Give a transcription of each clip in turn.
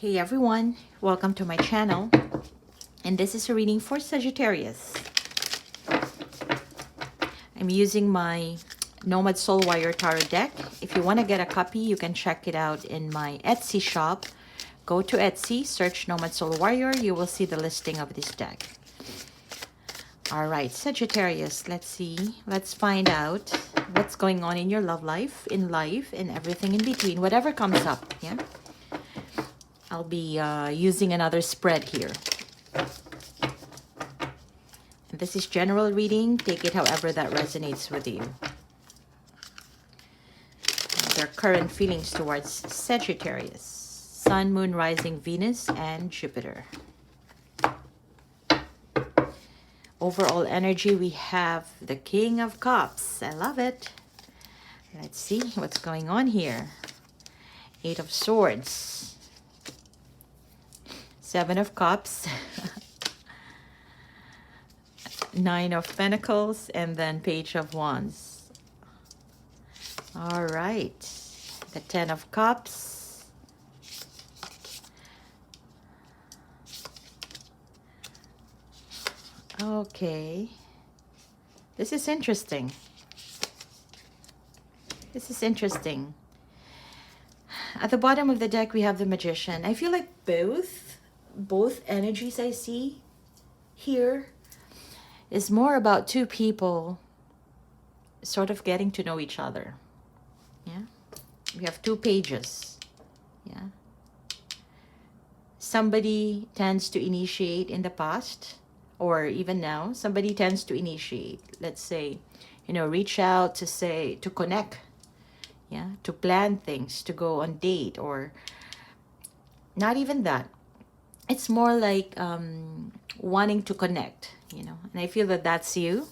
Hey everyone, welcome to my channel, and this is a reading for Sagittarius. I'm using my NomadSoulWarrior Tarot deck. If you want to get a copy, you can check it out in my Etsy shop. Go to Etsy, search NomadSoulWarrior, you will see the listing of this deck. All right, Sagittarius, let's see. Let's find out what's going on in your love life, and everything in between, whatever comes up, yeah? I'll be using another spread here. This is general reading. Take it however that resonates with you. Their current feelings towards Sagittarius. Sun, Moon, Rising, Venus, and Jupiter. Overall energy, we have the King of Cups. I love it. Let's see what's going on here. Eight of Swords. Seven of Cups. Nine of Pentacles, and then Page of Wands. All right. The Ten of Cups. Okay. This is interesting. This is interesting. At the bottom of the deck, we have the Magician. I feel like both energies I see here is more about two people sort of getting to know each other. Yeah. We have two pages. Yeah. Somebody tends to initiate in the past, or even now, somebody tends to initiate. Let's say, reach out to connect. Yeah. To plan things, to go on date, or not even that. It's more like wanting to connect, and I feel that that's you.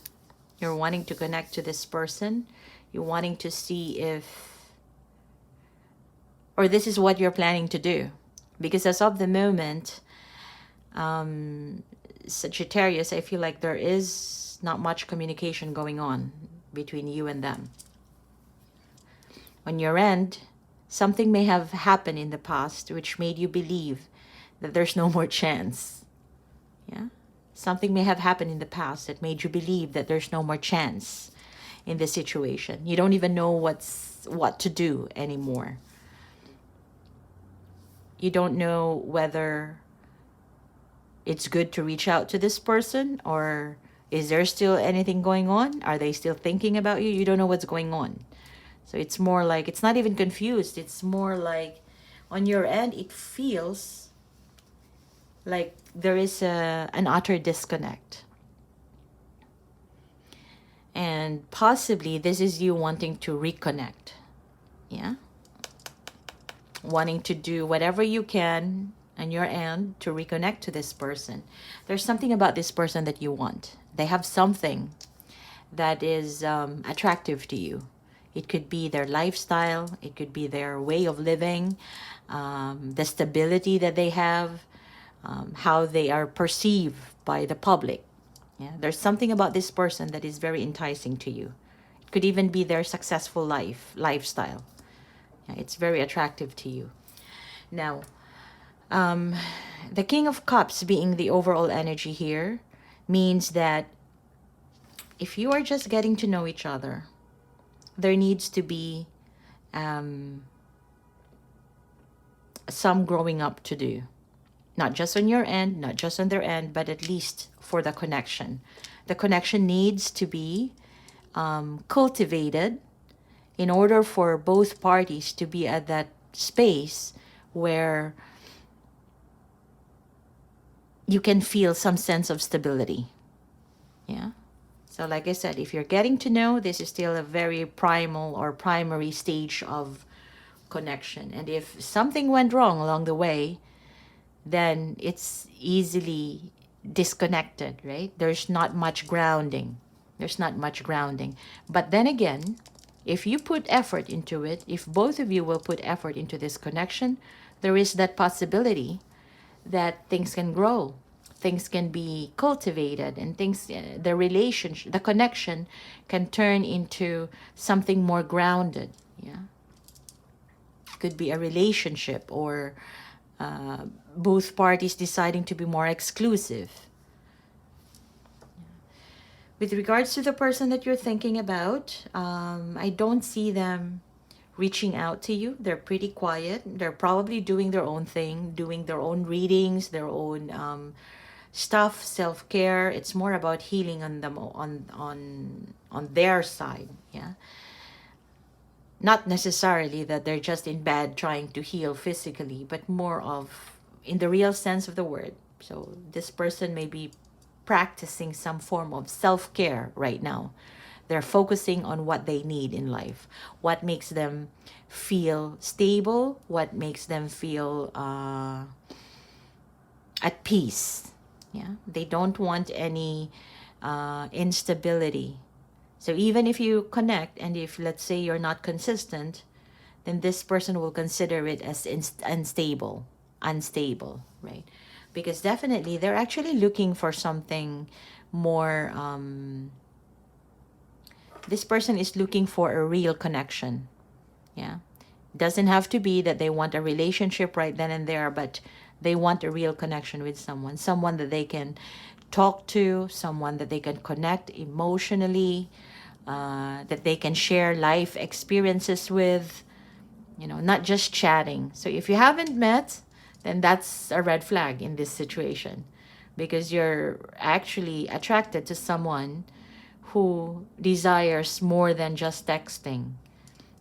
You're wanting to connect to this person. You're wanting to see or this is what you're planning to do. Because as of the moment, Sagittarius, I feel like there is not much communication going on between you and them. On your end, something may have happened in the past which made you believe that there's no more chance. Yeah? Something may have happened in the past that made you believe that there's no more chance in this situation. You don't even know what to do anymore. You don't know whether it's good to reach out to this person, or is there still anything going on? Are they still thinking about you? You don't know what's going on. So it's more like, it's not even confused. It's more like on your end, it feels like there is an utter disconnect. And possibly this is you wanting to reconnect. Yeah? Wanting to do whatever you can on your end to reconnect to this person. There's something about this person that you want. They have something that is attractive to you. It could be their lifestyle. It could be their way of living, the stability that they have, how they are perceived by the public. Yeah, there's something about this person that is very enticing to you. It could even be their successful lifestyle. Yeah, it's very attractive to you. Now, the King of Cups being the overall energy here means that if you are just getting to know each other, there needs to be some growing up to do. Not just on your end, not just on their end, but at least for the connection. The connection needs to be cultivated in order for both parties to be at that space where you can feel some sense of stability. Yeah. So like I said, if you're getting to know, this is still a very primal or primary stage of connection. And if something went wrong along the way, then it's easily disconnected, right? There's not much grounding. But then again, if you put effort into it, if both of you will put effort into this connection, there is that possibility that things can grow, things can be cultivated, and the relationship, the connection can turn into something more grounded. Yeah. Could be a relationship, or both parties deciding to be more exclusive. With regards to the person that you're thinking about, I don't see them reaching out to you. They're pretty quiet. They're probably doing their own thing, doing their own readings, their own stuff, self-care. It's more about healing on them, on their side. Yeah, not necessarily that they're just in bed trying to heal physically, but more of in the real sense of the word. So this person may be practicing some form of self-care right now. They're focusing on what they need in life, what makes them feel stable, what makes them feel at peace. Yeah, they don't want any instability. So even if you connect, and if, let's say, you're not consistent, then this person will consider it as unstable, right? Because definitely they're actually looking for something more. This person is looking for a real connection. Yeah, doesn't have to be that they want a relationship right then and there, but they want a real connection with someone that they can talk to, someone that they can connect emotionally, that they can share life experiences with, not just chatting. So if you haven't met, then that's a red flag in this situation, because you're actually attracted to someone who desires more than just texting.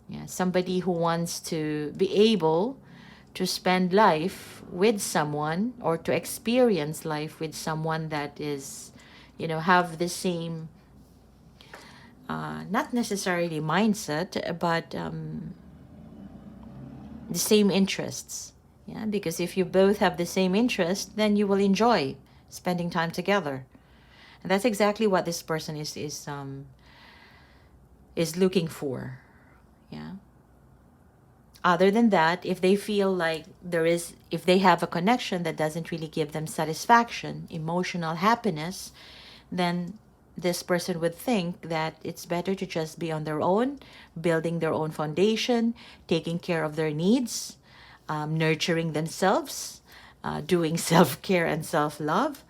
Yeah, somebody who wants to be able to spend life with someone, or to experience life with someone that is, have the same, not necessarily mindset, but the same interests. Yeah, because if you both have the same interest, then you will enjoy spending time together. And that's exactly what this person is looking for. Yeah. Other than that, if they feel like if they have a connection that doesn't really give them satisfaction, emotional happiness, then this person would think that it's better to just be on their own, building their own foundation, taking care of their needs, nurturing themselves, doing self-care and self-love,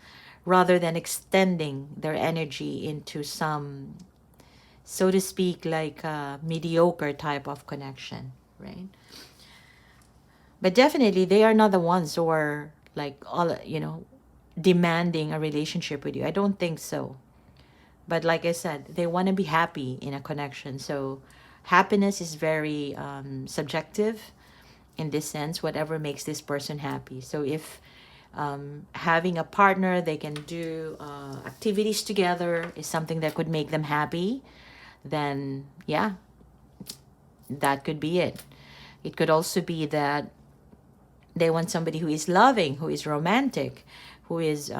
rather than extending their energy into some, so to speak, like a mediocre type of connection, right? But definitely, they are not the ones who are like demanding a relationship with you. I don't think so. But like I said, they want to be happy in a connection. So happiness is very subjective in this sense, whatever makes this person happy. So if having a partner, they can do activities together, is something that could make them happy, then yeah, that could be it. It could also be that they want somebody who is loving, who is romantic, who is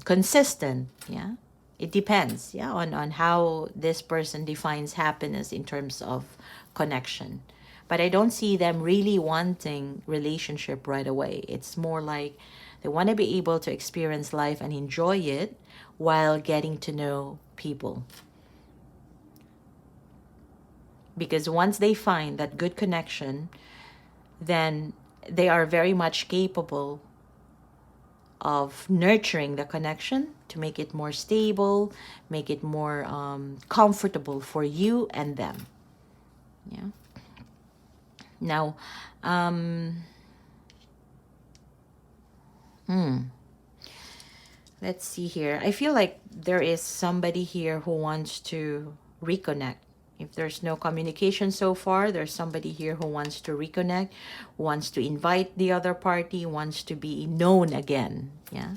consistent. Yeah, it depends, yeah, on how this person defines happiness in terms of connection. But I don't see them really wanting relationship right away. It's more like they want to be able to experience life and enjoy it while getting to know people. Because once they find that good connection, then they are very much capable of nurturing the connection to make it more stable, make it more comfortable for you and them. Yeah. Now, let's see here. I feel like there is somebody here who wants to reconnect. If there's no communication so far, there's somebody here who wants to reconnect, wants to invite the other party, wants to be known again. Yeah,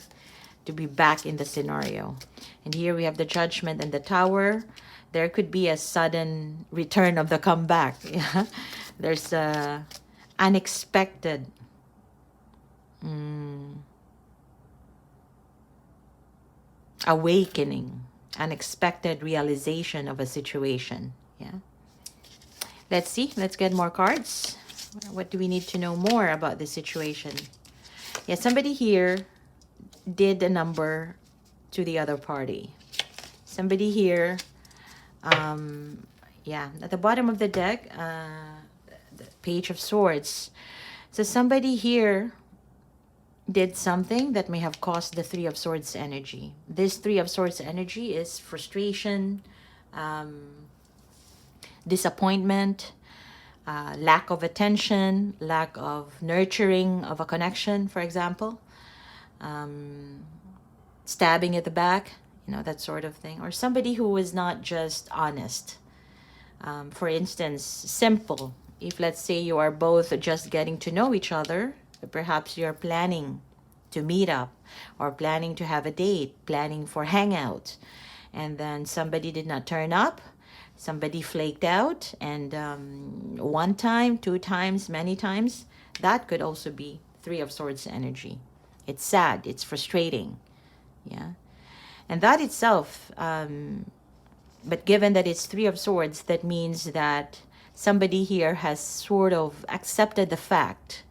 to be back in the scenario. And here we have the Judgment and the Tower. There could be a sudden return of the comeback. Yeah, there's a unexpected awakening, unexpected realization of a situation. Yeah. Let's see. Let's get more cards. What do we need to know more about this situation? Yeah, somebody here did a number to the other party. Somebody here, yeah, at the bottom of the deck, the Page of Swords. So somebody here did something that may have caused the Three of Swords energy. This Three of Swords energy is frustration, disappointment, lack of attention, lack of nurturing of a connection, for example, stabbing at the back, you know, that sort of thing. Or somebody who was not just honest. For instance, simple. If let's say you are both just getting to know each other, perhaps you're planning to meet up or planning to have a date, planning for hangout, and then somebody did not turn up, somebody flaked out, and one time, two times, many times, that could also be Three of Swords energy. It's sad, it's frustrating, yeah. And that itself, but given that it's Three of Swords, that means that somebody here has sort of accepted the fact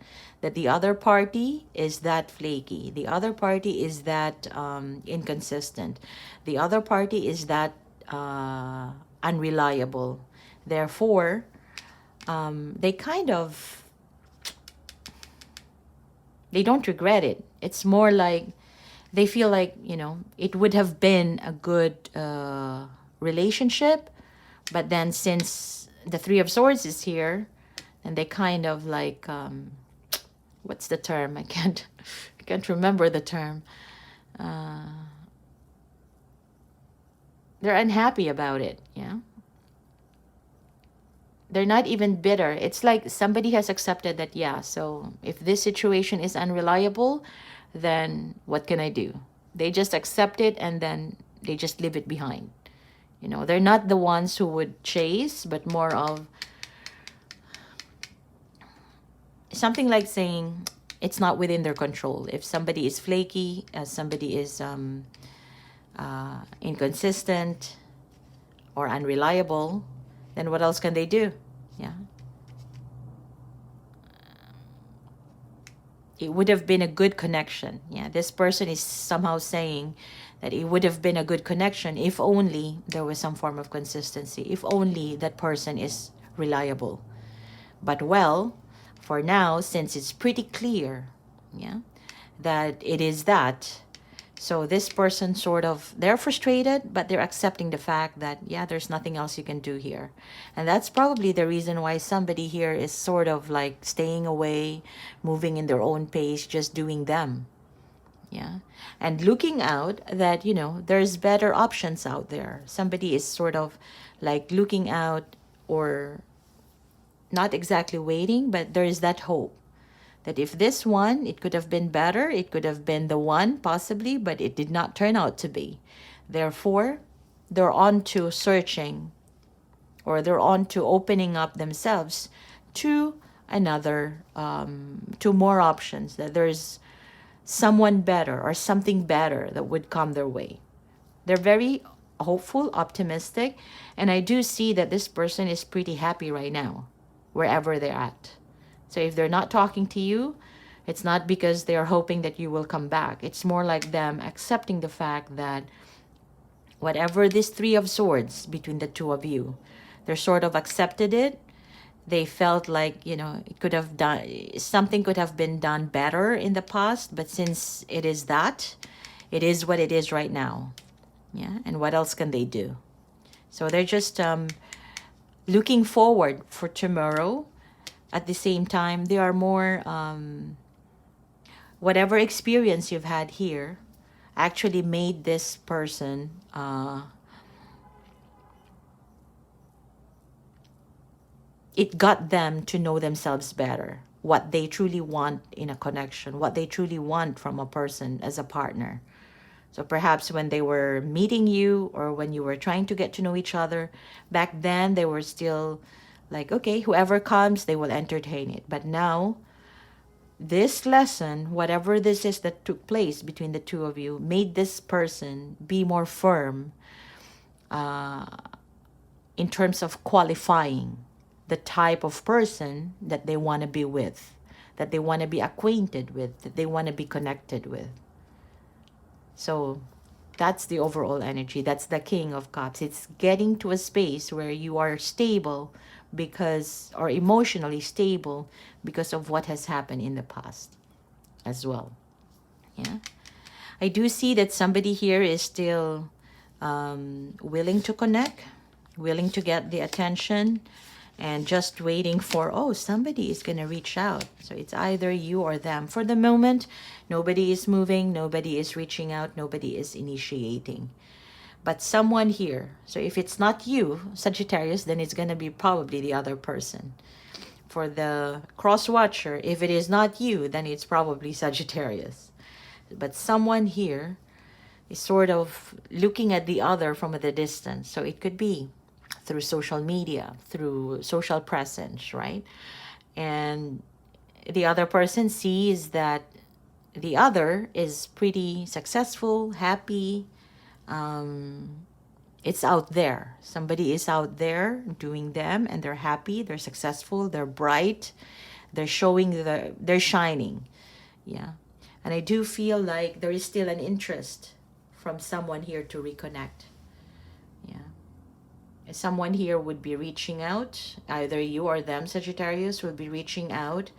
that the other party is that flaky. The other party is that inconsistent. The other party is that unreliable. Therefore, they kind of, they don't regret it. It's more like they feel like, you know, it would have been a good relationship, but then since the Three of Swords is here, and they kind of like, what's the term? I can't remember the term. They're unhappy about it, yeah. They're not even bitter. It's like somebody has accepted that, yeah, so if this situation is unreliable, then what can I do? They just accept it and then they just leave it behind. You know, they're not the ones who would chase, but more of something like saying it's not within their control. If somebody is flaky, somebody is inconsistent or unreliable, then what else can they do? Yeah. It would have been a good connection. Yeah, this person is somehow saying that it would have been a good connection if only there was some form of consistency, if only that person is reliable. But well, for now, since it's pretty clear, yeah, that it is that, so this person sort of, they're frustrated, but they're accepting the fact that, yeah, there's nothing else you can do here. And that's probably the reason why somebody here is sort of like staying away, moving in their own pace, just doing them. Yeah. And looking out that, you know, there's better options out there. Somebody is sort of like looking out, or not exactly waiting, but there is that hope that if this one, it could have been better, it could have been the one possibly, but it did not turn out to be. Therefore, they're on to searching, or they're on to opening up themselves to another, to more options, that there's someone better or something better that would come their way. They're very hopeful, optimistic, and I do see that this person is pretty happy right now, wherever they're at. So if they're not talking to you, it's not because they are hoping that you will come back. It's more like them accepting the fact that whatever this Three of Swords between the two of you, they're sort of accepted it. They felt like, you know, it could have done, something could have been done better in the past, but since it is that, it is what it is right now. Yeah, and what else can they do? So they're just looking forward for tomorrow. At the same time, they are more, whatever experience you've had here actually made this person it got them to know themselves better, what they truly want in a connection, what they truly want from a person as a partner. So perhaps when they were meeting you, or when you were trying to get to know each other, back then they were still like, okay, whoever comes, they will entertain it. But now, this lesson, whatever this is that took place between the two of you, made this person be more firm in terms of qualifying the type of person that they want to be with, that they want to be acquainted with, that they want to be connected with. So that's the overall energy. That's the King of Cups. It's getting to a space where you are stable because, or emotionally stable because of what has happened in the past as well. Yeah. I do see that somebody here is still willing to connect, willing to get the attention, and just waiting for, oh, somebody is going to reach out. So it's either you or them. For the moment, nobody is moving, nobody is reaching out, nobody is initiating. But someone here, so if it's not you, Sagittarius, then it's going to be probably the other person. For the cross watcher, if it is not you, then it's probably Sagittarius. But someone here is sort of looking at the other from the distance. So it could be through social media, through social presence, right? And the other person sees that the other is pretty successful, happy. It's out there. Somebody is out there doing them, and they're happy, they're successful, they're bright, they're showing, they're shining. Yeah. And I do feel like there is still an interest from someone here to reconnect. Yeah. Someone here would be reaching out, either you or them, Sagittarius, would be reaching out,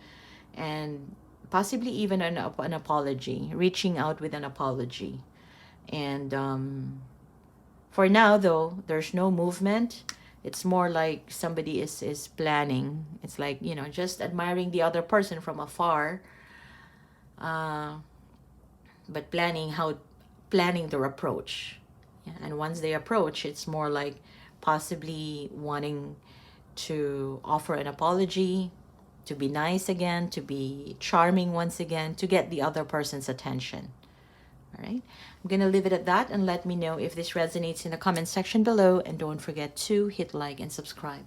and possibly even an apology, reaching out with an apology. And for now, though, there's no movement. It's more like somebody is planning. It's like, you know, just admiring the other person from afar, but planning their approach. Yeah. And once they approach, it's more like possibly wanting to offer an apology, to be nice again, to be charming once again, to get the other person's attention. All right, I'm going to leave it at that, and let me know if this resonates in the comment section below, and don't forget to hit like and subscribe.